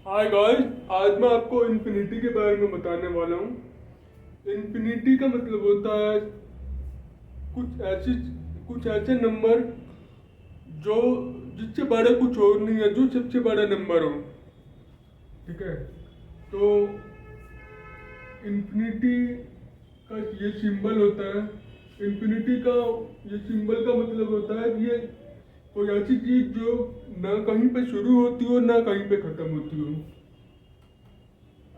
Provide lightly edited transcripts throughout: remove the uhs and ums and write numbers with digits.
Hi guys, आज मैं आपको इन्फिनिटी के बारे में बताने वाला हूँ। इन्फिनिटी का मतलब होता है कुछ ऐसी कुछ ऐसे नंबर जो जिससे बड़ा कुछ और नहीं है, जो सबसे बड़ा नंबर हो। ठीक है, तो इन्फिनिटी का ये सिंबल होता है। इन्फिनिटी का ये सिंबल का मतलब होता है कि ये कोई ऐसी चीज़ जो ना कहीं पे शुरू होती हो ना कहीं पे ख़त्म होती हो,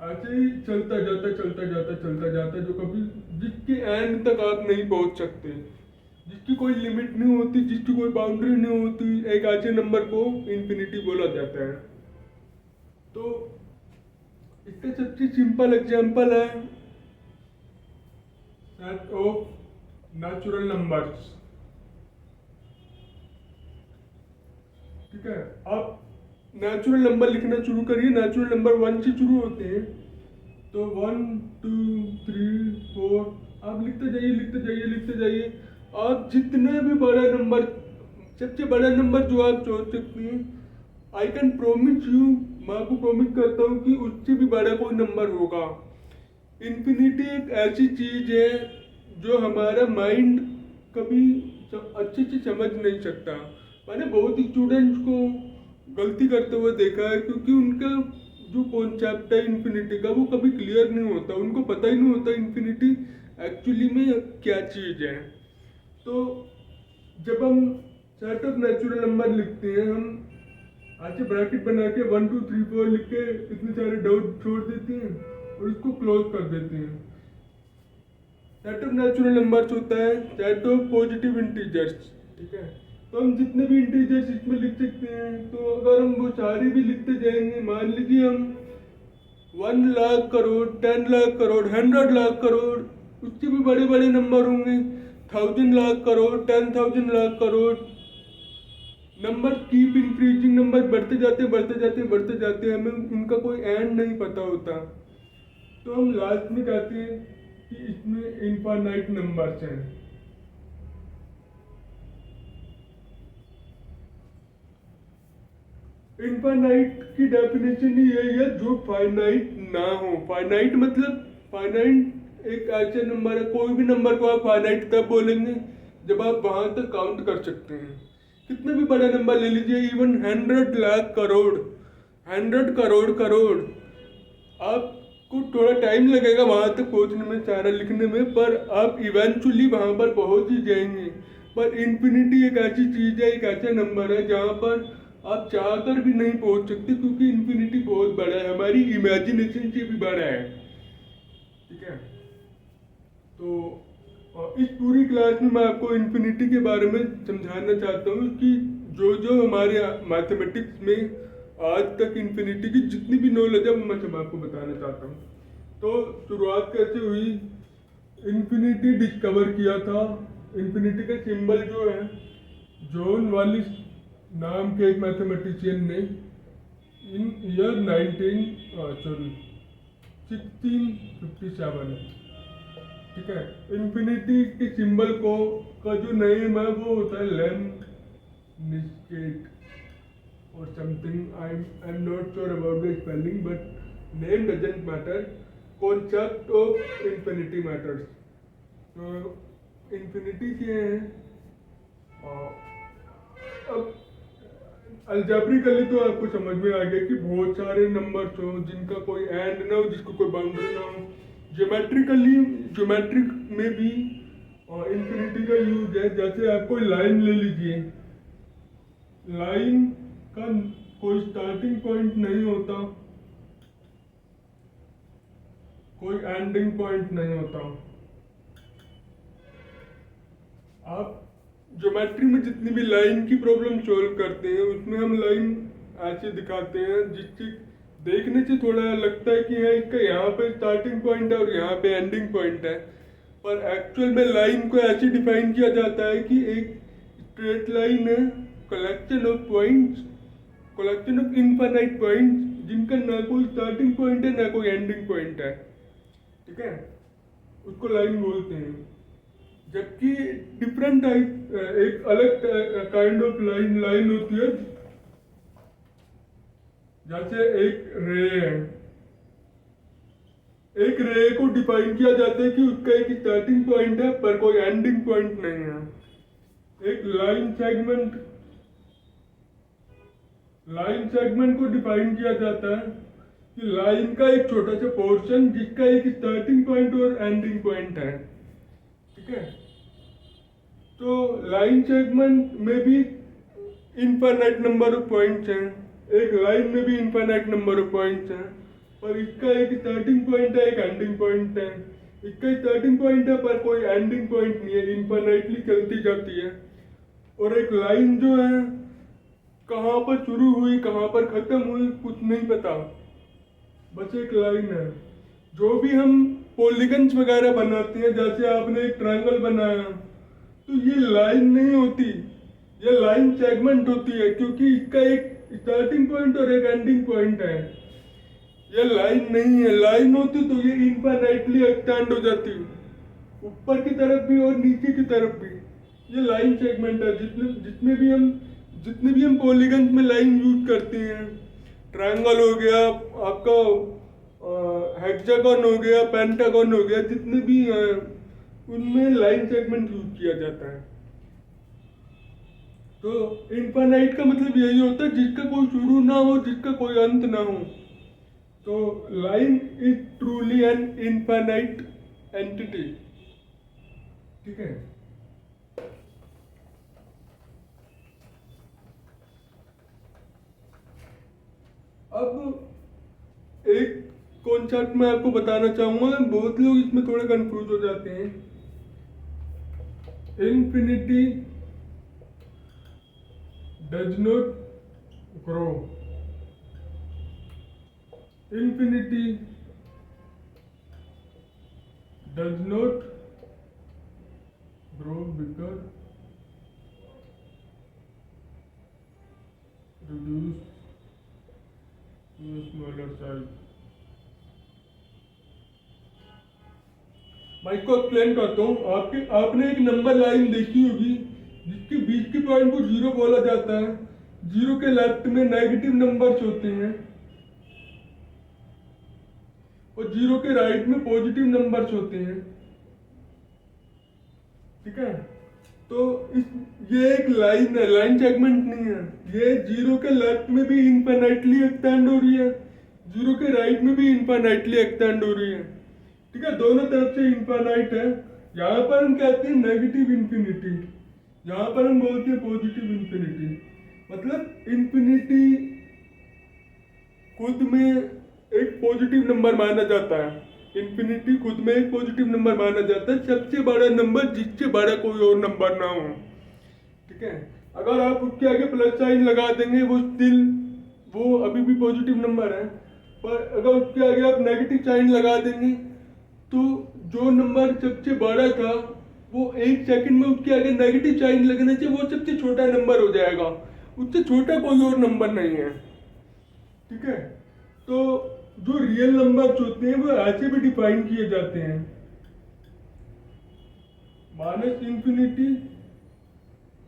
ऐसे ही चलता जाता जो कभी जिसके एंड तक आप नहीं पहुंच सकते, जिसकी कोई लिमिट नहीं होती, जिसकी कोई बाउंड्री नहीं होती, एक ऐसे नंबर को इन्फिनिटी बोला जाता है। तो इसका सबसे सिंपल एग्जांपल है सेट ऑफ नेचुरल नंबर्स। ठीक है, आप नेचुरल नंबर लिखना शुरू करिए। नेचुरल नंबर वन से शुरू होते हैं, तो 1 2 3 4 आप लिखते जाइए। आप जितने भी बड़ा नंबर, सबसे बड़ा नंबर जो आप सोच सकते हैं, आई कैन प्रोमिस यू, मैं आपको प्रोमिस करता हूँ कि उससे भी बड़ा कोई नंबर होगा। इन्फिनिटी एक ऐसी चीज है जो हमारा माइंड कभी अच्छे से समझ नहीं सकता। मैंने बहुत स्टूडेंट्स को गलती करते हुए देखा है, क्योंकि उनका जो कॉन्सेप्ट है इन्फिनिटी का वो कभी क्लियर नहीं होता। उनको पता ही नहीं होता इन्फिनिटी एक्चुअली में क्या चीज़ है। तो जब हम सेट ऑफ नेचुरल नंबर लिखते हैं, हम आगे ब्रैकेट बना के 1 2 3 4 लिख के इतने सारे डाउट छोड़ देते हैं और इसको क्लोज कर देते हैं। सेट ऑफ नेचुरल नंबर्स होता है सेट ऑफ पॉजिटिव इंटीजर्स। ठीक है, तो हम जितने भी इंटीजर्स इसमें लिख सकते हैं, तो अगर हम वो सारे भी लिखते जाएंगे, मान लीजिए हम 1 लाख करोड़, 10 लाख करोड़, 100 लाख करोड़, उससे भी बड़े बड़े नंबर होंगे, 1000 lakh crore, 10,000 lakh crore. Number keep increasing, number बढ़ते जाते हैं, हमें उनका कोई एंड नहीं पता होता। तो हम लास्ट में कहते हैं कि इसमें इनफाइनाइट नंबर्स हैं। इनफाइनाइट की डेफिनेशन ही यही है जो फाइनाइट ना हो। फाइनाइट मतलब फाइनाइट एक ऐसे नंबर है, कोई भी नंबर को आप फाइनाइट तब बोलेंगे जब आप वहां तक काउंट कर सकते हैं। कितने भी बड़ा नंबर ले लीजिए, इवन 100 लाख करोड़, 100 करोड़, आपको थोड़ा टाइम लगेगा वहां तक पहुंचने में, सारा लिखने में, पर आप इवेंचुअली वहां पर पहुंच ही जाएंगे। पर इन्फिनिटी एक ऐसी चीज है, एक ऐसा नंबर है जहां पर आप चाहकर भी नहीं पहुंच सकते, क्योंकि इन्फिनिटी बहुत बड़ा है, हमारी इमेजिनेशन से भी बड़ा है। ठीक है, तो इस पूरी क्लास में मैं आपको इन्फिनिटी के बारे में समझाना चाहता हूँ कि जो जो हमारे मैथमेटिक्स में आज तक इन्फिनिटी की जितनी भी नॉलेज है वो मैं सब आपको बताना चाहता हूँ। तो शुरुआत कैसे हुई, इन्फिनिटी डिस्कवर किया था। इन्फिनिटी का सिंबल जो है, जॉन वालिस नाम के एक मैथमेटिशियन ने इन ईयर 1657, ठीक है, इन्फिनिटी के सिंबल को का जो नेम है वो होता है लैम्प निस्केट और something. I am not sure about the spelling, but name doesn't matter, concept of infinity matters. तो इन्फिनिटी क्या है, अब अल्जेब्रिकली तो आपको समझ में आ गया कि बहुत सारे नंबर्स हो जिनका कोई एंड ना हो, जिसको कोई बाउंड्री ना हो। ज्योमेट्रिकली, ज्योमेट्रिक में भी इन्फिनिटी का यूज है। जैसे आप कोई लाइन ले लीजिए, लाइन का कोई स्टार्टिंग पॉइंट नहीं होता, कोई एंडिंग पॉइंट नहीं होता। आप ज्योमेट्री में जितनी भी लाइन की प्रॉब्लम सॉल्व करते हैं, उसमें हम लाइन ऐसे दिखाते हैं जिससे देखने से थोड़ा लगता है कि है इसका यहाँ पे स्टार्टिंग पॉइंट है और यहाँ पे एंडिंग पॉइंट है, पर एक्चुअल में लाइन को ऐसे डिफाइन किया जाता है कि एक स्ट्रेट लाइन है, collection of points, collection of infinite points जिनका ना कोई स्टार्टिंग पॉइंट है ना कोई एंडिंग पॉइंट है। ठीक है, उसको लाइन बोलते हैं। जबकि डिफरेंट टाइप, एक अलग काइंड ऑफ लाइन होती है जैसे एक रे है, एक रे को डिफाइन किया जाता है कि उसका एक स्टार्टिंग पॉइंट है पर कोई एंडिंग पॉइंट नहीं है। एक लाइन सेगमेंट को डिफाइन किया जाता है कि लाइन का एक छोटा सा पोर्शन जिसका एक स्टार्टिंग पॉइंट और एंडिंग पॉइंट है। ठीक है, तो लाइन सेगमेंट में भी इनफाइनाइट नंबर ऑफ पॉइंट्स हैं, एक लाइन में भी इनफाइनाइट नंबर ऑफ पॉइंट्स हैं, पर इसका एक स्टार्टिंग पॉइंट है, एक एंडिंग पॉइंट है। इसका स्टार्टिंग पॉइंट है पर कोई एंडिंग पॉइंट नहीं है, इनफाइनाइटली चलती जाती है। और एक लाइन जो है कहाँ पर शुरू हुई कहाँ पर खत्म हुई कुछ नहीं पता, बस एक लाइन है। जो भी हम पॉलीगन्स वगैरह बनाते हैं, जैसे आपने एक ट्रायंगल बनाया, तो ये लाइन नहीं होती, ये लाइन सेगमेंट होती है, क्योंकि इसका एक स्टार्टिंग पॉइंट और एक एंडिंग पॉइंट है। ये लाइन नहीं है, लाइन होती तो ये इनफाइनाइटली एक्सटेंड हो जाती, ऊपर की तरफ भी और नीचे की तरफ भी। ये लाइन सेगमेंट है। जितने भी हम पॉलीगन्स में लाइन यूज करते हैं, ट्रायंगल हो गया आपका, हेक्सागन हो गया, पेंटागन हो गया, जितने भी हैं उनमें लाइन सेगमेंट यूज किया जाता है। तो इनफाइनाइट का मतलब यही होता है जिसका कोई शुरू ना हो, जिसका कोई अंत ना हो। तो line is truly an infinite entity. ठीक है, अब एक कॉन्सेप्ट मैं आपको बताना चाहूंगा, बहुत लोग इसमें थोड़े कंफ्यूज हो जाते हैं। Infinity does not grow, infinity does not grow because reduce smaller size. मैं इसको एक्सप्लेन करता हूँ। आपने एक नंबर लाइन देखी होगी जिसके बीच के पॉइंट को जीरो बोला जाता है। जीरो के लेफ्ट में नेगेटिव नंबर्स होते हैं और जीरो के राइट में पॉजिटिव नंबर्स होते हैं। ठीक है, तो ये एक लाइन है, लाइन सेगमेंट नहीं है। ये जीरो के लेफ्ट में भी इनफाइनाइटली एक्सटेंड हो रही है, जीरो के राइट में भी इनफाइनाइटली एक्सटेंड हो रही है। ठीक है, दोनों तरफ से इनफाइनाइट है। यहाँ पर हम कहते हैं नेगेटिव इंफिनिटी, यहाँ पर हम बोलते हैं पॉजिटिव इंफिनिटी। मतलब इंफिनिटी खुद में एक पॉजिटिव नंबर माना जाता है, इंफिनिटी खुद में एक पॉजिटिव नंबर माना जाता है, सबसे बड़ा नंबर जिससे बड़ा कोई और नंबर ना हो। ठीक है, अगर आप उसके आगे प्लस साइन लगा देंगे वो अभी भी पॉजिटिव नंबर है, पर अगर उसके आगे आप नेगेटिव साइन लगा देंगे तो जो नंबर सबसे बड़ा था वो एक सेकंड में उसके आगे नेगेटिव साइन लगने से वो सबसे छोटा नंबर हो जाएगा, उससे छोटा कोई और नंबर नहीं है। ठीक है, तो जो रियल नंबर्स होते हैं वो ऐसे भी डिफाइन किए जाते हैं, minus infinity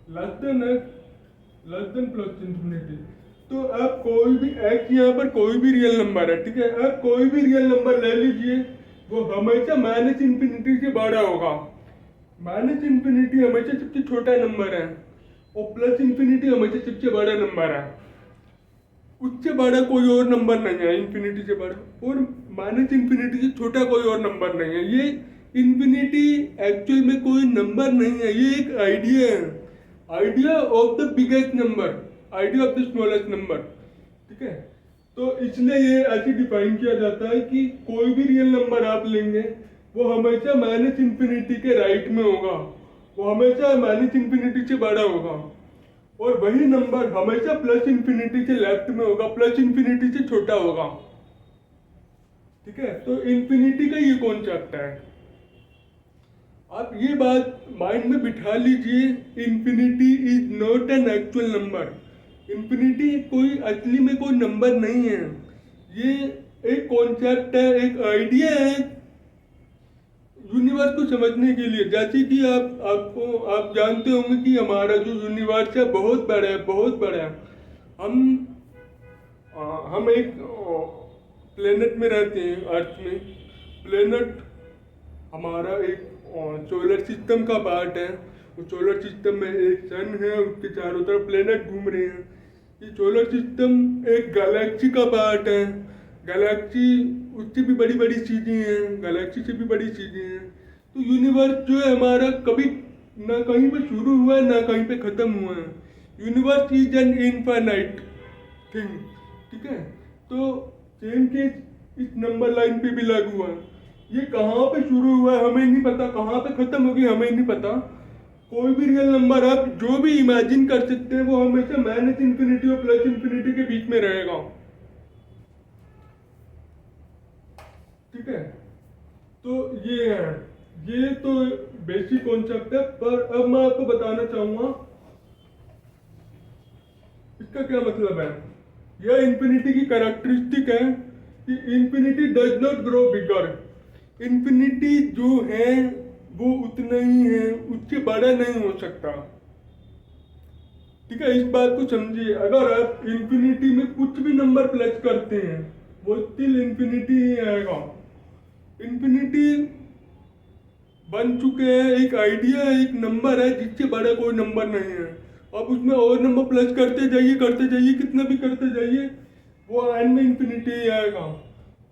less than x less than plus infinity. तो आप कोई भी एक्स, यहाँ पर कोई भी रियल नंबर है, ठीक है, आप कोई भी रियल नंबर ले लीजिए, वो हमेशा माइनस इंफिनिटी से बड़ा होगा। माइनस इंफिनिटी हमेशा सबसे छोटा नंबर है और प्लस इंफिनिटी हमेशा सबसे बड़ा नंबर है, उससे बड़ा कोई और नंबर नहीं है इंफिनिटी से बड़ा, और माइनस इंफिनिटी से छोटा कोई और नंबर नहीं है। ये इंफिनिटी एक्चुअल में कोई नंबर नहीं है, ये एक आइडिया है, idea of the biggest number, idea of the smallest number. ठीक है, तो इसलिए ये ऐसे डिफाइन किया जाता है कि कोई भी रियल नंबर आप लेंगे वो हमेशा माइनस इंफिनिटी के राइट में होगा, वो हमेशा माइनस इंफिनिटी से बड़ा होगा, और वही नंबर हमेशा प्लस इंफिनिटी से लेफ्ट में होगा, प्लस इंफिनिटी से छोटा होगा। ठीक है, तो इंफिनिटी का ये कॉन्सेप्ट है। आप ये बात माइंड में बिठा लीजिए, infinity is not an actual number. Infinity कोई असली में कोई नंबर नहीं है, ये एक कॉन्सेप्ट है, एक आइडिया है यूनिवर्स को समझने के लिए। जैसे कि आप जानते होंगे कि हमारा जो यूनिवर्स है बहुत बड़ा है, बहुत बड़ा है। हम एक प्लेनेट में रहते हैं, अर्थ में। प्लेनेट हमारा एक सोलर सिस्टम का पार्ट है। उस सोलर सिस्टम में एक सन है, उसके चारों तरफ प्लेनेट घूम रहे हैं। ये सोलर सिस्टम एक गैलेक्सी का पार्ट है। गैलेक्सी उससे भी बड़ी बड़ी चीज़ें हैं, गैलेक्सी से भी बड़ी चीज़ें हैं। तो यूनिवर्स जो है हमारा कभी ना कहीं पे शुरू हुआ है ना कहीं पे ख़त्म हुआ है। Universe is an infinite thing, ठीक है। तो सेम चीज इस नंबर लाइन पे भी लागू है। ये कहाँ पे शुरू हुआ है हमें नहीं पता, कहाँ पे ख़त्म होगी हमें नहीं पता। कोई भी रियल नंबर आप जो भी इमेजिन कर सकते हैं वो हमेशा माइनस इन्फिनिटी और प्लस इन्फिनिटी के बीच में रहेगा, ठीक है। तो ये है, ये तो बेसिक कॉन्सेप्ट है। पर अब मैं आपको बताना चाहूंगा इसका क्या मतलब है। यह इन्फिनिटी की कैरेक्टरिस्टिक है कि infinity does not grow bigger. Infinity जो है वो उतना ही है, उससे बड़ा नहीं हो सकता, ठीक है। इस बात को समझिए, अगर आप इन्फिनिटी में कुछ भी नंबर प्लस करते हैं वो स्टिल इन्फिनिटी ही आएगा। इन्फिनिटी बन चुके हैं, एक आइडिया, एक नंबर है जिससे बड़ा कोई नंबर नहीं है। अब उसमें और नंबर प्लस करते जाइए, कितना भी करते जाइए, वो एंड में इन्फिनिटी ही आएगा।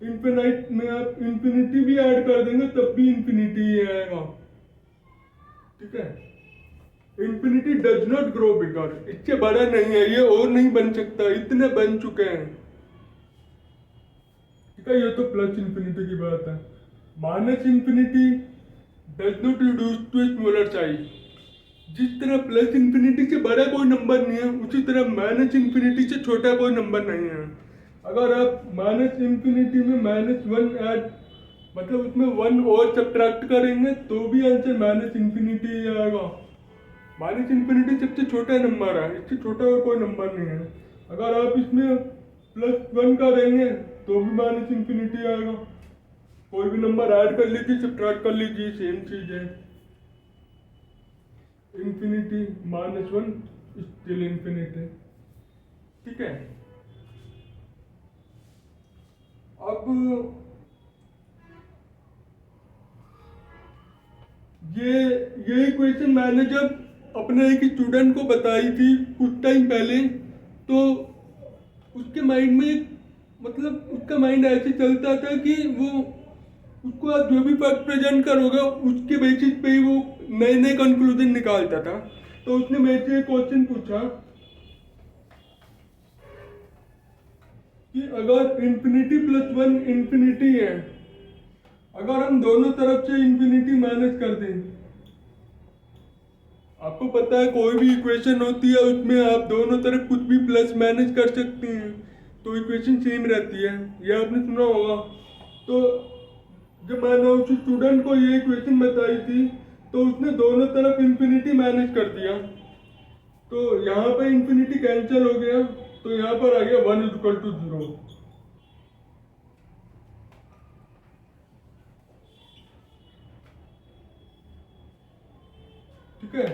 इन्फिनाइट में आप इन्फिनिटी भी ऐड कर देंगे तब भी इन्फिनिटी ही आएगा, ठीक है। इन्फिनिटी डज नॉट ग्रो बिगर, इससे बड़ा नहीं है, ये और नहीं बन सकता, इतने बन चुके हैं, ठीक है। ये तो प्लस इन्फिनिटी की बात है। Minus infinity does not reduce to smaller size. जिस तरह प्लस इन्फिनिटी से बड़ा कोई नंबर नहीं है, उसी तरह माइनस इन्फिनिटी से छोटा कोई नंबर नहीं है। अगर आप माइनस इन्फिनिटी में -1 ऐड मतलब उसमें 1 और सब्ट्रैक्ट करेंगे तो भी आंसर माइनस इन्फिनिटी ही आएगा। माइनस इन्फिनिटी सबसे छोटा नंबर है, इससे छोटा और कोई नंबर नहीं है। अगर आप इसमें +1 करेंगे तो भी माइनस इन्फिनिटी आएगा। कोई भी नंबर ऐड कर लीजिए, सब्ट्रैक्ट कर लीजिए, सेम चीज है। इन्फिनिटी -1 स्टिल इन्फिनिटी, ठीक है। अब ये इक्वेशन मैंने जब अपने एक स्टूडेंट को बताई थी कुछ टाइम पहले, तो उसके माइंड में मतलब उसका माइंड ऐसे चलता था कि वो उसको आप जो भी फैक्ट प्रेजेंट करोगे उसके बेसिस पे ही वो नए नए कंक्लूजन निकालता था। तो उसने मेरे से एक क्वेश्चन पूछा कि अगर इन्फिनिटी +1 इन्फिनिटी है, अगर हम दोनों तरफ से इन्फिनिटी माइनस कर दें, आपको पता है कोई भी इक्वेशन होती है उसमें आप दोनों तरफ कुछ भी प्लस माइनस कर सकते हैं तो इक्वेशन सेम रहती है, यह आपने सुना होगा। तो जब मैंने उस स्टूडेंट को ये इक्वेशन बताई थी तो उसने दोनों तरफ इन्फिनिटी माइनस कर दिया, तो यहाँ पे इन्फिनिटी कैंसिल हो गया, तो यहाँ पर आ गया 1 = 0, ठीक है।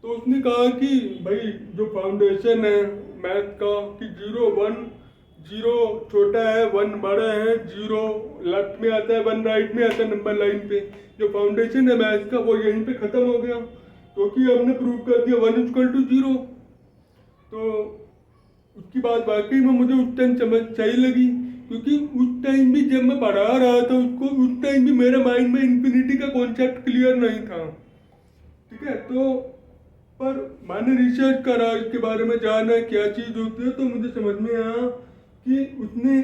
तो उसने कहा कि भाई जो फाउंडेशन है मैथ का कि 0 1 0 छोटा है 1 बड़ा है, 0 लेफ्ट में आता है 1 राइट में आता है नंबर लाइन पे, जो फाउंडेशन है मैथ का वो यहीं पे ख़त्म हो गया क्योंकि हमने प्रूव कर दिया 1 = 0। तो उसकी बात वाकई में मुझे उस टाइम समझ सही लगी क्योंकि उस टाइम भी जब मैं पढ़ा रहा था उसको, उस टाइम भी मेरे माइंड में इन्फिनिटी का कॉन्सेप्ट क्लियर नहीं था, ठीक है। तो पर मैंने रिसर्च करा इसके बारे में, जाना क्या चीज़ होती है, तो मुझे समझ में आया कि उसने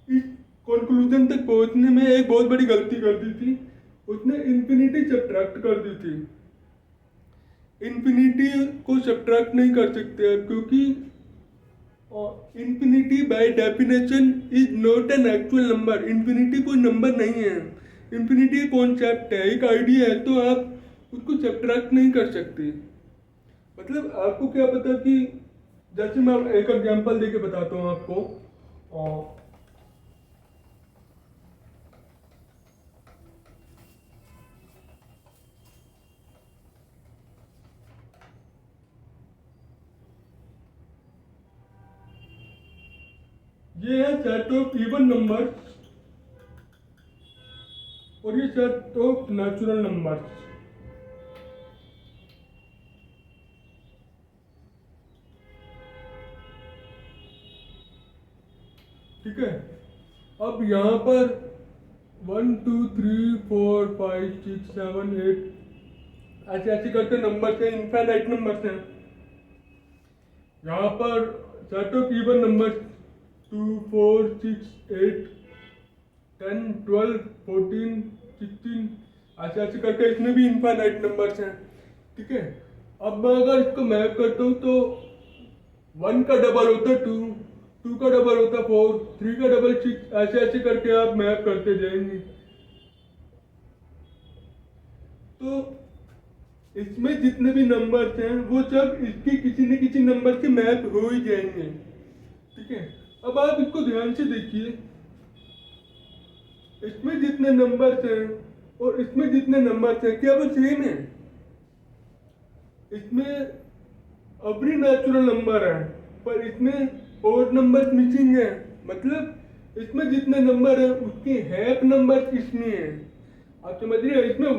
इस कंक्लूजन तक पहुंचने में एक बहुत बड़ी गलती कर दी थी। उसने इन्फिनिटी सब्ट्रैक्ट कर दी थी। इन्फिनिटी को सब्ट्रैक्ट नहीं कर सकते आप क्योंकि infinity by definition is not an actual number. Infinity कोई नंबर नहीं है, इन्फिनिटी एक कॉन्सेप्ट है, एक आइडिया है, तो आप उसको सब्ट्रैक्ट नहीं कर सकते। मतलब आपको क्या पता कि जैसे मैं एक एग्जांपल देके बताता हूँ आपको। ये है सेट ऑफ इवन नंबर्स और ये सेट ऑफ नेचुरल नंबर्स। ठीक है, अब यहाँ पर 1 2 3 4 5 6 7 8 ऐसे ऐसे करके नंबर हैं, इनफाइनाइट नंबर्स हैं। यहाँ पर सेट ऑफ इवन नंबर्स 2 4 6 8 10 12 14 16 ऐसे ऐसे करके इसमें भी इनफाइनाइट नंबर्स हैं। ठीक है, अब मैं अगर इसको मैप करता हूँ तो 1 का डबल होता है 2, 2 का डबल होता है 4, 3 का डबल 6, ऐसे ऐसे करके आप मैप करते जाएंगे। तो इसमें जितने भी नंबर्स हैं वो सब इसके किसी न किसी नंबर से मैप हो ही जाएंगे। ठीक है, अब आप इसको ध्यान से देखिए, इसमें जितने नंबर्स हैं और इसमें जितने नंबर्स हैं क्या वो सेम है? इसमें एवरी नेचुरल नंबर है पर इसमें और नंबर मिसिंग है, मतलब इसमें जितने नंबर है उसके हैफ नंबर इसमें है। आप समझ रहे हैं? इसमें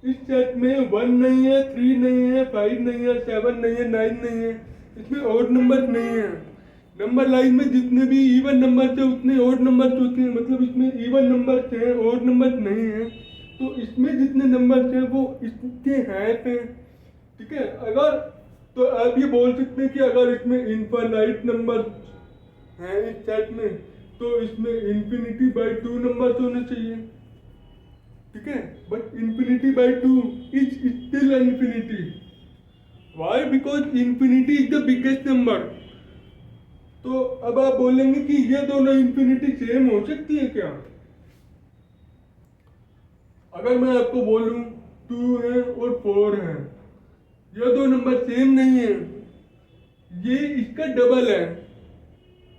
इस सेट में 1 नहीं है, 3 नहीं है, 5 नहीं है, 7 नहीं है, 9 नहीं है, इसमें और नंबर नहीं है। नंबर लाइन में जितने भी इवन नंबर थे उतने और नंबर होते हैं, मतलब इसमें इवन नंबर थे और नंबर नहीं है। तो इसमें जितने नंबर थे वो इसके हैफ हैं। ठीक है, अगर तो आप ये बोल सकते हैं कि अगर इसमें इनफाइनाइट नंबर हैं इस सेट में तो इसमें इंफिनिटी बाई 2 नंबर होने चाहिए। ठीक है, but infinity by 2 is still infinity. Why? Because infinity is the biggest number. तो अब आप बोलेंगे कि ये दोनों इंफिनिटी सेम हो सकती है क्या? अगर मैं आपको बोलूं 2 है और 4 है, ये दो नंबर सेम नहीं है, ये इसका डबल है।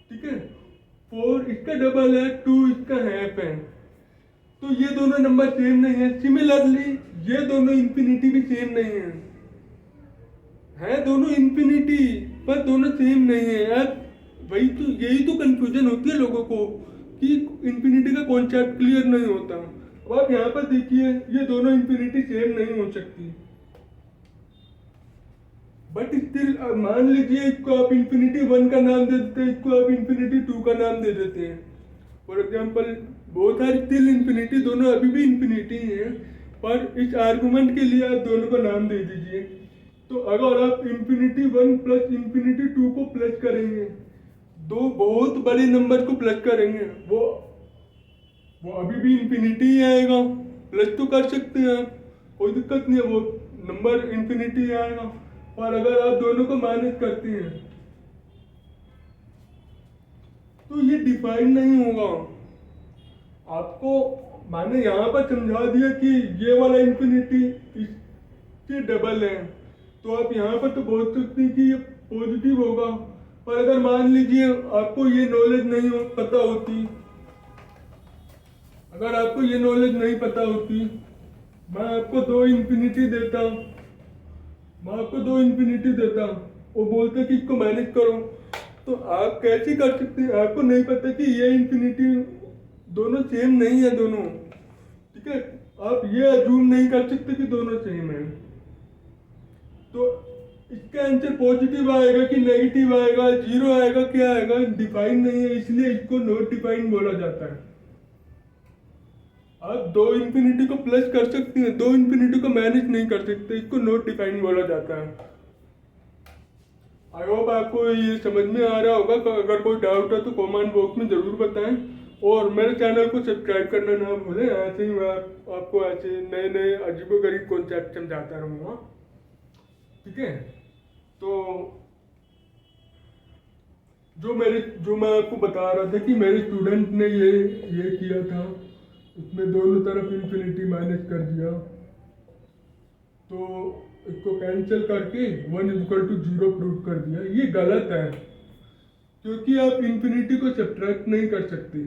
ठीक है, 4 इसका डबल है, 2 इसका हाफ है, तो ये दोनों नंबर सेम नहीं है। सिमिलरली ये दोनों इंफिनिटी भी सेम नहीं है दोनों इंफिनिटी पर दोनों सेम नहीं है यार। वही तो, यही तो कंफ्यूजन होती है लोगों को कि इंफिनिटी का कॉन्सेप्ट क्लियर नहीं होता। अब आप यहाँ पर देखिए, ये दोनों इंफिनिटी सेम नहीं हो सकती, बट स्टिल मान लीजिए इसको आप इंफिनिटी 1 का नाम दे देते हैं, इसको आप इंफिनिटी 2 का नाम दे देते हैं। For example both are still infinity, दोनों अभी भी इंफिनिटी हैं, पर इस आर्गुमेंट के लिए आप दोनों का नाम दे दीजिए। तो अगर आप इंफिनिटी 1 प्लस इंफिनिटी 2 को प्लस करेंगे, दो बहुत बड़े नंबर को प्लस करेंगे, वो अभी भी इंफिनिटी ही आएगा। प्लस तो कर सकते हैं आप, कोई दिक्कत नहीं है, वो नंबर इंफिनिटी आएगा। और अगर आप दोनों को माइनस करते हैं तो ये डिफाइन नहीं होगा। आपको मैंने यहाँ पर समझा दिया कि ये वाला इंफिनिटी इसके डबल है, तो आप यहाँ पर तो बोल सकते हैं कि ये पॉजिटिव होगा। पर अगर मान लीजिए आपको ये नॉलेज नहीं पता होती, अगर आपको ये नॉलेज नहीं पता होती, मैं आपको दो इंफिनिटी देता वो बोलते कि इसको मैनेज करो, तो आप कैसे कर सकते हैं? आपको नहीं पता कि ये इंफिनिटी दोनों सेम नहीं है दोनों। ठीक है, आप ये अज्यूम नहीं कर सकते कि दोनों सेम है। तो इसका आंसर पॉजिटिव आएगा कि नेगेटिव आएगा, जीरो आएगा, क्या आएगा, डिफाइन नहीं है, इसलिए इसको नॉट डिफाइन बोला जाता है। आप दो इंफिनिटी को प्लस कर सकते हैं, दो इंफिनिटी को मैनेज नहीं कर सकते, इसको नॉट डिफाइन बोला जाता है। आई होप आपको ये समझ में आ रहा होगा। अगर कोई डाउट है तो कमेंट बॉक्स में ज़रूर बताएं और मेरे चैनल को सब्सक्राइब करना ना भूलें। ऐसे ही मैं आपको ऐसे नए नए अजीबोगरीब कॉन्सेप्ट समझाता रहूँगा। ठीक है, तो जो मैं आपको बता रहा था कि मेरे स्टूडेंट ने ये किया था, इसमें दोनों तरफ इंफिनिटी माइनस कर दिया, तो इसको कैंसिल करके 1=0 प्रूव कर दिया। ये गलत है, क्योंकि आप इंफिनिटी को सब्ट्रैक्ट नहीं कर सकते।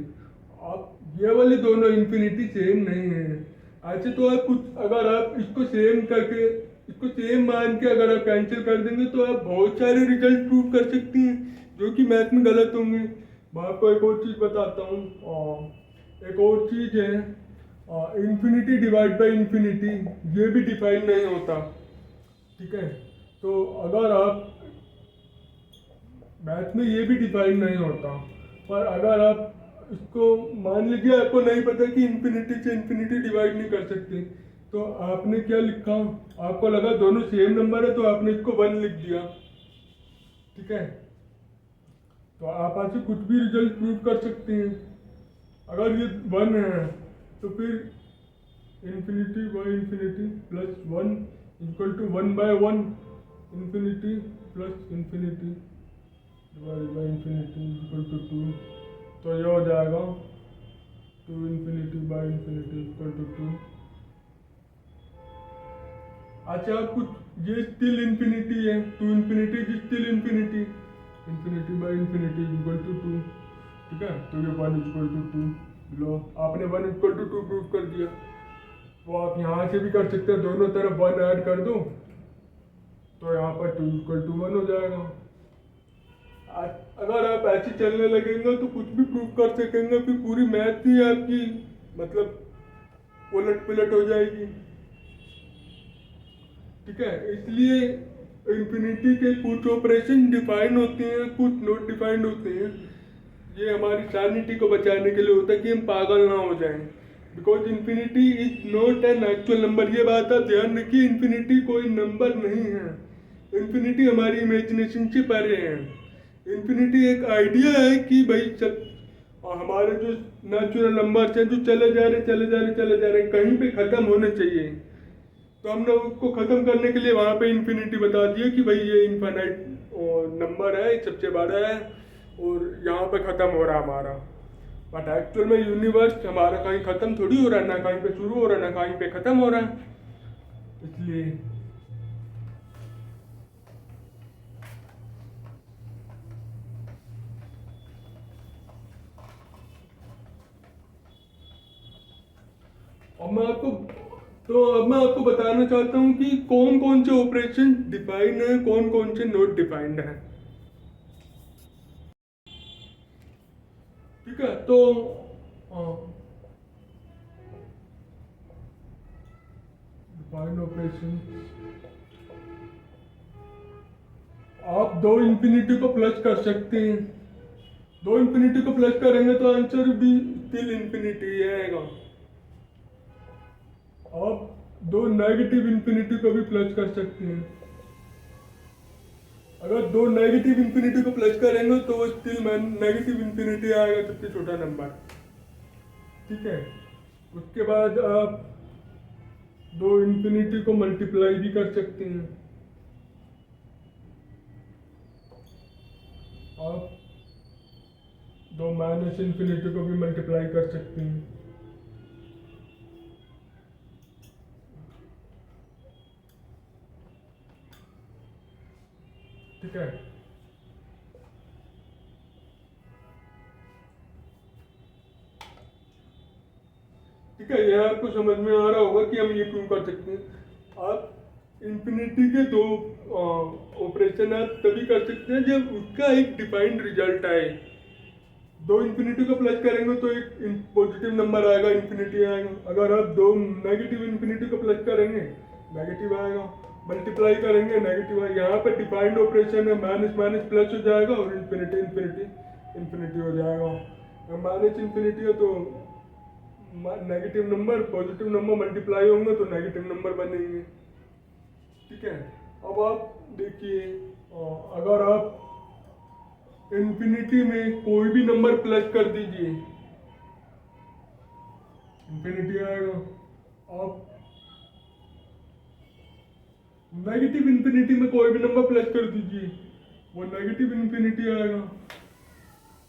आप ये वाले दोनों इंफिनिटी सेम नहीं है। ऐसे तो आप कुछ, अगर आप इसको सेम करके, इसको सेम मान के अगर आप कैंसिल कर देंगे तो आप बहुत सारे रिजल्ट प्रूव कर सकती हैं जो कि मैथ में गलत होंगे। मैं आपको एक और चीज़ बताता हूँ। एक और चीज़ है, इन्फिनिटी डिवाइड बाई इन्फिनिटी, ये भी डिफाइन नहीं होता। ठीक है, तो अगर आप मैथ में ये भी डिफाइन नहीं होता, पर अगर आप इसको मान लीजिए आपको नहीं पता कि इन्फिनिटी से इन्फिनिटी डिवाइड नहीं कर सकते, तो आपने क्या लिखा, आपको लगा दोनों सेम नंबर है तो आपने इसको 1 लिख दिया। ठीक है, तो आप ऐसे कुछ भी रिजल्ट प्रूव कर सकते हैं। अगर ये 1 है तो फिर infinity by infinity plus 1 equal to 1/1 infinity plus infinity divide by infinity equal to 2। तो ये हो जाएगा 2 infinity by infinity equal to 2। अच्छा, कुछ ये स्टिल इन्फिनिटी है, 2 infinity is still infinity, infinity by infinity equal to 2। ठीक है, तो ये 1 इक्वल टू 2, लो आपने 1 इक्वल टू 2 प्रूव कर दिया। वो आप यहाँ से भी कर सकते हैं, दोनों तरफ 1 ऐड कर दो तो यहाँ पर 2 इक्वल टू 1 हो जाएगा। अगर आप ऐसे चलने लगेंगे तो कुछ भी प्रूव कर सकेंगे, फिर पूरी मैथ ही आपकी मतलब उलट पुलट हो जाएगी। ठीक है, इसलिए इन्फिनिटी के कुछ ऑपरेशन डिफाइन होते हैं, कुछ नॉट डिफाइंड होते हैं। ये हमारी सैनिटी को बचाने के लिए होता है कि हम पागल ना हो जाएं। Because infinity is not an actual number, ये बात आप ध्यान रखिए, इन्फिनिटी कोई नंबर नहीं है। इन्फिनिटी हमारी इमेजिनेशन से परे है। इन्फिनिटी एक आइडिया है कि भाई चल, और हमारे जो नेचुरल नंबर्स हैं जो चले जा रहे कहीं पे ख़त्म होने चाहिए, तो हमने उसको ख़त्म करने के लिए वहाँ पे इन्फिनिटी बता दिया कि भाई ये इनफाइनाइट नंबर है, सबसे बड़ा है और यहाँ पे ख़त्म हो रहा है हमारा। बट एक्चुअल में यूनिवर्स हमारा कहीं ख़त्म थोड़ी हो रहा है, ना कहीं पे शुरू हो रहा है ना कहीं पे ख़त्म हो रहा है। इसलिए अब मैं आपको बताना चाहता हूँ कि कौन कौन से ऑपरेशन डिफाइंड है, कौन कौन से नॉट डिफाइंड है। ठीक है, तो डिफाइंड ऑपरेशन, आप 2 इन्फिनिटी को प्लस कर सकते हैं। 2 इन्फिनिटी को प्लस करेंगे तो आंसर भी स्टिल इन्फिनिटी आएगा। आप 2 नेगेटिव इन्फिनिटी को भी प्लस कर सकते हैं। अगर 2 नेगेटिव इन्फिनिटी को प्लस करेंगे तो वो स्टिल नेगेटिव इन्फिनिटी आएगा, सबसे छोटा नंबर। ठीक है, उसके बाद आप 2 इन्फिनिटी को मल्टीप्लाई भी कर सकते हैं। आप 2 माइनस इन्फिनिटी को भी मल्टीप्लाई कर सकते हैं। ठीक है, ठीक है, यह आपको समझ में आ रहा होगा कि हम ये क्यों कर सकते हैं। आप इन्फिनिटी के 2 ऑपरेशन आप तभी कर सकते हैं जब उसका एक डिफाइंड रिजल्ट आए। 2 इन्फिनिटी को प्लस करेंगे तो एक पॉजिटिव नंबर आएगा, इन्फिनिटी आएगा। अगर आप 2 नेगेटिव इन्फिनिटी को प्लस करेंगे, नेगेटिव आएगा। मल्टीप्लाई करेंगे, नेगेटिव आएगा। यहाँ पर डिफाइंड ऑपरेशन है, माइनस माइनस प्लस हो जाएगा और इन्फिनिटी इन्फिनिटी इन्फिनिटी हो जाएगा। अगर माइनस इन्फिनिटी हो तो negative number positive number multiply होंगे तो नेगेटिव नंबर बनेंगे। ठीक है, अब आप देखिए, अगर आप इन्फिनिटी में कोई भी नंबर प्लस कर दीजिए, इन्फिनिटी आएगा। आप नेगेटिव इन्फिनिटी में कोई भी नंबर प्लस कर दीजिए, वो नेगेटिव इन्फिनिटी आएगा।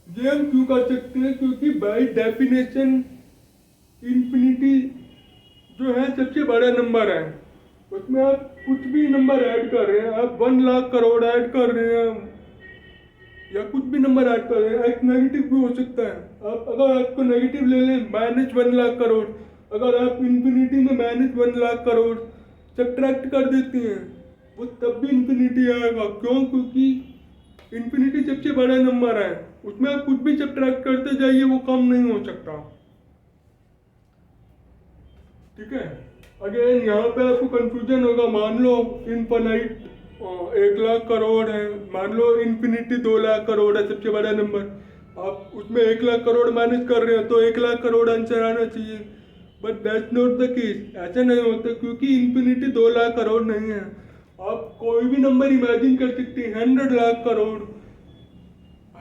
ये हम क्यों कर सकते हैं, क्योंकि बाय डेफिनेशन इन्फिनिटी जो है सबसे बड़ा नंबर है। उसमें आप कुछ भी नंबर ऐड कर रहे हैं, आप 1 लाख करोड़ ऐड कर रहे हैं या कुछ भी नंबर ऐड कर रहे हैं, एक नेगेटिव भी हो सकता है। आप अगर आपको नेगेटिव ले लें -1 लाख करोड़, अगर आप इन्फिनिटी में -1 लाख करोड़ सब्ट्रैक्ट कर देते हैं वो तब भी इन्फिनिटी आएगा। क्यों? क्योंकि इन्फिनिटी सबसे बड़ा नंबर है, उसमें आप कुछ भी सब्ट्रैक्ट करते जाइए वो कम नहीं हो सकता। ठीक है, अगेन यहाँ पे आपको कंफ्यूजन होगा। मान लो इनफाइनाइट 1 लाख करोड़ है, मान लो इन्फिनिटी 2 लाख करोड़ है सबसे बड़ा नंबर, आप उसमें 1 लाख करोड़ माइनस कर रहे हो तो 1 लाख करोड़ आंसर आना चाहिए। But that's not the case, ऐसा नहीं होता, क्योंकि इन्फिनिटी 2 लाख करोड़ नहीं है। आप कोई भी नंबर इमेजिन कर सकते हैं, 100 लाख करोड़,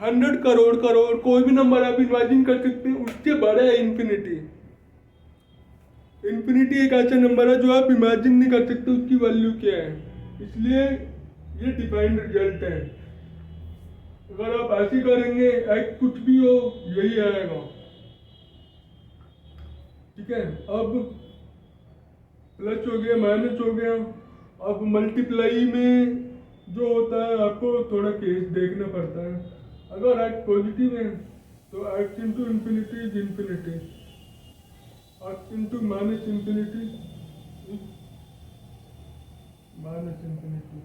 100 करोड़ करोड़, कोई भी नंबर आप इमेजिन कर सकते हैं, उससे बड़ा है इन्फिनिटी। इन्फिनिटी एक ऐसा नंबर है जो आप इमेजिन नहीं कर सकते उसकी वैल्यू क्या है, इसलिए ये डिफाइंड रिजल्ट है। अगर आप ऐसे करेंगे एक्स कुछ भी हो यही आएगा। ठीक है, अब प्लस हो गया, माइनस हो गया। अब मल्टीप्लाई में जो होता है आपको थोड़ा केस देखना पड़ता है। अगर एक्स पॉजिटिव है तो x into infinity is infinity, x into minus infinity minus infinity.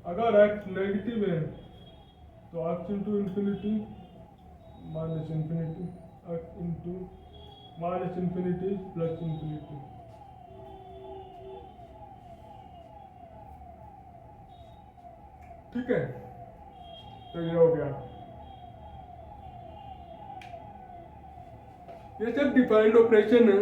अगर एक्स नेगेटिव है तो x into infinity minus infinity, x into minus infinity plus infinity. ठीक है, तो ये हो गया। ये सब डिफाइंड ऑपरेशन है।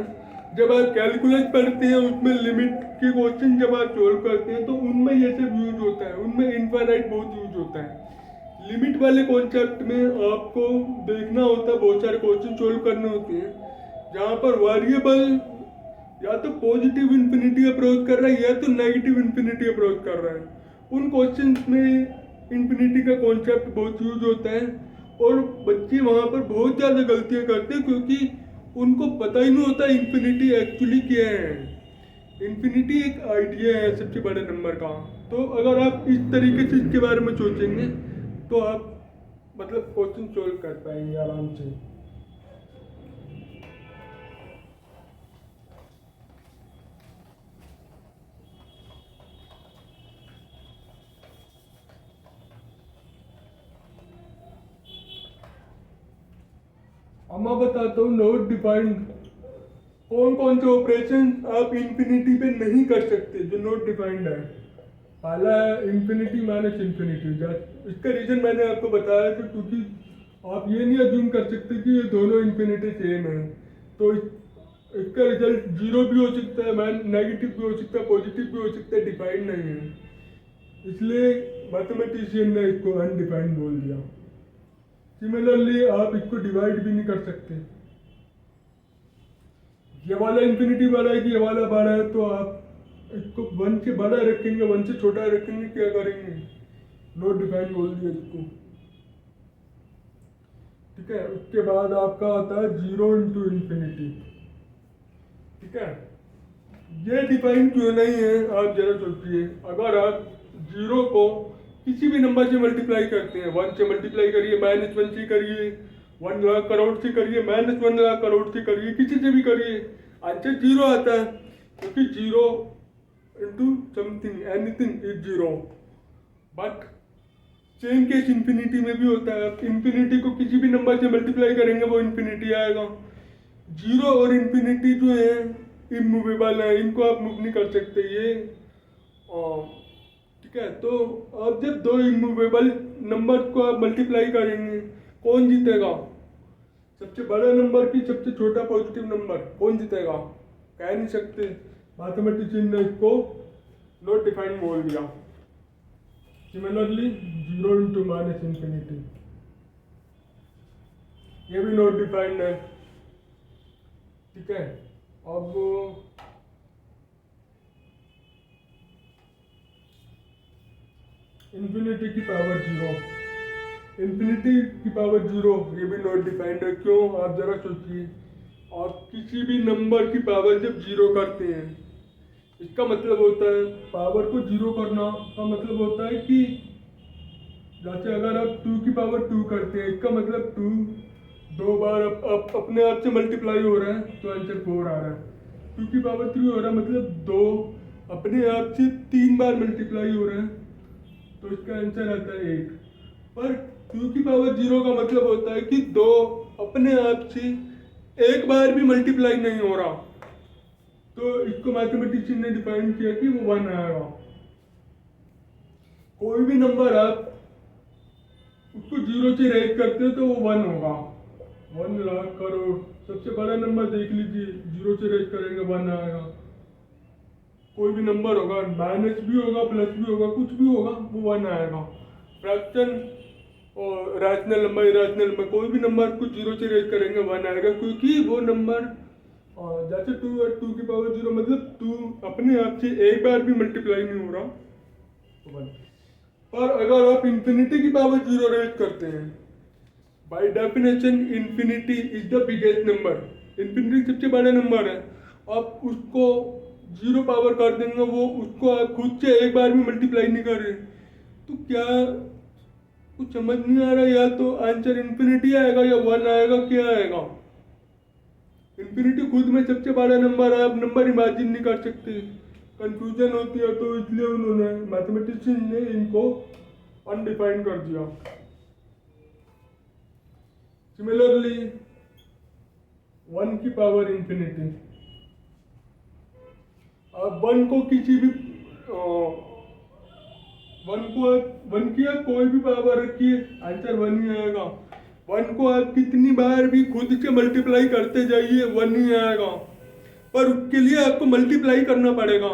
जब आप कैलकुलस पढ़ते हैं उसमें लिमिट के क्वेश्चन जब आप सोल्व करते हैं तो उनमें ये सब यूज होता है, उनमें इनफाइनाइट बहुत यूज होता है। लिमिट वाले कॉन्सेप्ट में आपको देखना होता है, बहुत सारे क्वेश्चन सोल्व करने होते हैं जहाँ पर वेरिएबल या तो पॉजिटिव इन्फिनिटी अप्रोच कर रहा है या तो नेगेटिव इन्फिनिटी अप्रोच कर रहा है। उन क्वेश्चन में इन्फिनिटी का कॉन्सेप्ट बहुत यूज होता है और बच्चे वहाँ पर बहुत ज़्यादा गलतियाँ करते हैं क्योंकि उनको पता ही नहीं होता इन्फिनिटी एक्चुअली क्या है। इन्फिनिटी एक आइडिया है सबसे बड़े नंबर का। तो अगर आप इस तरीके से इसके बारे में सोचेंगे तो आप मतलब क्वेश्चन सोल्व कर पाएंगे आराम से। अब मैं बताता हूँ नोट डिफाइंड कौन कौन से ऑपरेशन आप इन्फिनिटी पे नहीं कर सकते जो नोट डिफाइंड है। पहला है इन्फिनिटी माइनस इन्फिनिटी। इसका रीजन मैंने आपको बताया था क्योंकि आप ये नहीं अज्यूम कर सकते कि ये दोनों इन्फिनिटी सेम है, तो इसका रिजल्ट जीरो भी हो सकता है, नेगेटिव भी हो सकता है, पॉजिटिव भी हो सकता है, डिफाइंड नहीं है, इसलिए मैथमेटिशियन ने इसको अनडिफाइंड बोल दिया। सिमिलरली आप इसको डिवाइड भी नहीं कर सकते। ये वाला इन्फिनिटी बड़ा है कि ये वाला बड़ा है, तो आप इसको 1 से बड़ा रखेंगे 1 से छोटा रखेंगे, क्या करेंगे? नॉट डिफाइंड बोल दिया इसको। ठीक है, उसके बाद आपका आता है 0 इंटू इन्फिनिटी। ठीक है, ये डिफाइंड क्यों नहीं है आप जरा सोचिए। अगर आप 0 को किसी भी नंबर से मल्टीप्लाई करते हैं, 1 से मल्टीप्लाई करिए, -1 से करिए, 1 लाख करोड़ से करिए, -1 लाख करोड़ से करिए, किसी से भी करिए, आंसर 0 आता है क्योंकि 0 into something anything is 0। But same case infinity में भी होता है। आप इन्फिनिटी को किसी भी नंबर से मल्टीप्लाई करेंगे वो इन्फिनिटी आएगा। 0 और इन्फिनिटी जो है इमूवेबल है, इनको आप मूव नहीं कर सकते ये। ठीक है, तो आप जब दो इमूवेबल नंबर को आप मल्टीप्लाई करेंगे कौन जीतेगा? सबसे बड़ा नंबर की सबसे छोटा पॉजिटिव नंबर, कौन जीतेगा? कह नहीं सकते। मैथमेटिशियन ने इसको नॉट डिफाइंड बोल दिया। सिमिलरली 0 इंटू माइनस इन्फिनिटी, ये भी नॉट डिफाइंड है। ठीक है, अब इन्फिनिटी की पावर 0, इन्फिनिटी की पावर 0 ये भी नॉट डिफाइंड है। क्यों? आप जरा सोचिए। आप किसी भी नंबर की पावर जब 0 करते हैं इसका मतलब होता है पावर को 0 करना का मतलब होता है कि जैसे अगर आप 2 की पावर 2 करते हैं, इसका मतलब 2 दो बार अपने आप से मल्टीप्लाई हो रहा है तो आंसर 4 आ रहा है। 2 की पावर 3 हो रहा है मतलब 2 अपने आप से 3 बार मल्टीप्लाई हो रहा है तो इसका आंसर आता है 8। पर 2 की पावर 0 का मतलब होता है कि 2 अपने आप से एक बार भी मल्टीप्लाई नहीं हो रहा, तो इसको मैथमेटिशियन ने डिफाइन किया कि वो 1 आएगा। कोई भी नंबर आप उसको 0 से रेज करते हो तो वो 1 होगा। 1 लाख करोड़, सबसे बड़ा नंबर देख लीजिए, 0 से रेज करेंगे 1 आएगा। कोई भी नंबर होगा, माइनस भी होगा, प्लस भी होगा, कुछ भी होगा, वो 1 आएगा। फ्रैक्शन और रैशनल नंबर, इरेशनल नंबर, कोई भी नंबर को 0 से रेज करेंगे 1 आएगा, क्योंकि वो नंबर जैसे 2 की पावर 0 मतलब 2 अपने आप से एक बार भी मल्टीप्लाई नहीं हो रहा, तो 1। पर अगर आप इंफिनिटी की पावर 0 रेज करते हैं, by definition infinity is the biggest number, infinity सबसे बड़ा नंबर है, आप उसको 0 पावर कर देंगे, वो उसको आप खुद से एक बार भी मल्टीप्लाई नहीं कर रहे, तो क्या कुछ समझ नहीं आ रहा, या तो आंसर इंफिनिटी आएगा या 1 आएगा, क्या आएगा। इंफिनिटी खुद में सबसे बड़ा नंबर है, आप नंबर इमेजिन नहीं कर सकते, कंफ्यूजन होती है, तो इसलिए उन्होंने मैथमेटिशियन ने इनको अनडिफाइंड कर दिया। सिमिलरली 1 की पावर इंफिनिटी, आप 1 को किसी भी 1 की आप कोई भी पावर रखिए, आंसर 1 ही आएगा। 1 को आप कितनी बार भी खुद से मल्टीप्लाई करते जाइए, 1 ही आएगा, पर उसके लिए आपको मल्टीप्लाई करना पड़ेगा।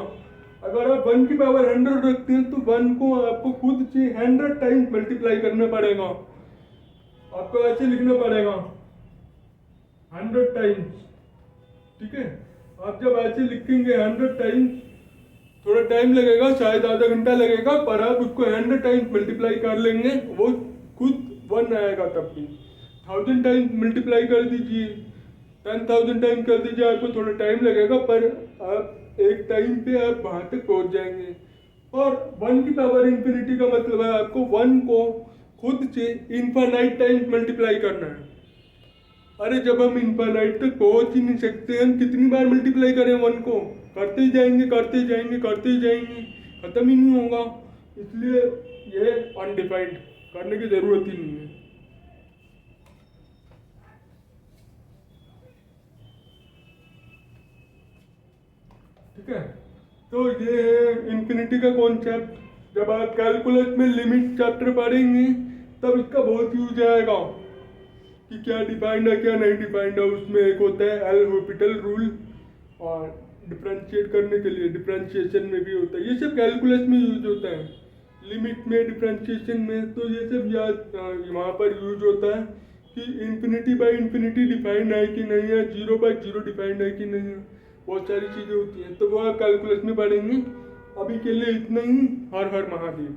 अगर आप 1 की पावर 100 रखते हैं तो 1 को आपको खुद से 100 टाइम्स मल्टीप्लाई करना पड़ेगा। आपको ऐसे लिखना पड़ेगा 100 टाइम्स, ठीक है। आप जब ऐसे लिखेंगे 100 टाइम्स, थोड़ा टाइम लगेगा, शायद आधा घंटा लगेगा, पर आप उसको 100 टाइम्स मल्टीप्लाई कर लेंगे, वो खुद 1 आएगा। तब भी 1000 टाइम्स मल्टीप्लाई कर दीजिए, 10,000 टाइम कर दीजिए, आपको थोड़ा टाइम लगेगा, पर आप एक टाइम पे आप वहाँ तक पहुँच जाएंगे। और 1 की पावर इंफिनिटी का मतलब है आपको 1 को खुद से इनफाइनाइट टाइम्स मल्टीप्लाई करना है। अरे जब हम इनफाइनाइट तक पहुँच ही नहीं सकते, हम कितनी बार मल्टीप्लाई करें 1 को, करते ही जाएंगे, करते ही जाएंगे, करते ही जाएंगे, खत्म ही नहीं होगा। इसलिए ये अनडिफाइंड करने की जरूरत ही नहीं है। ठीक है, तो ये है इन्फिनिटी का कॉन्सेप्ट। जब आप कैलकुलस में लिमिट चैप्टर पढ़ेंगे तब इसका बहुत यूज आएगा कि क्या डिफाइंड है क्या नहीं डिफाइंड है। उसमें एक होता है एल हॉस्पिटल रूल, और डिफ्रेंशिएट करने के लिए डिफ्रेंशिएशन में भी होता है। ये सब कैलकुलस में यूज होता है, लिमिट में, डिफ्रेंशिएशन में। तो ये सब याद वहाँ पर यूज होता है कि इन्फिनिटी बाई इन्फिनिटी डिफाइंड है कि नहीं है, 0 बाई 0 डिफाइंड है कि नहीं है, बहुत सारी चीज़ें होती हैं। तो वो आप कैलकुलस में पढ़ेंगे। अभी के लिए इतना ही। हर हर महादेव।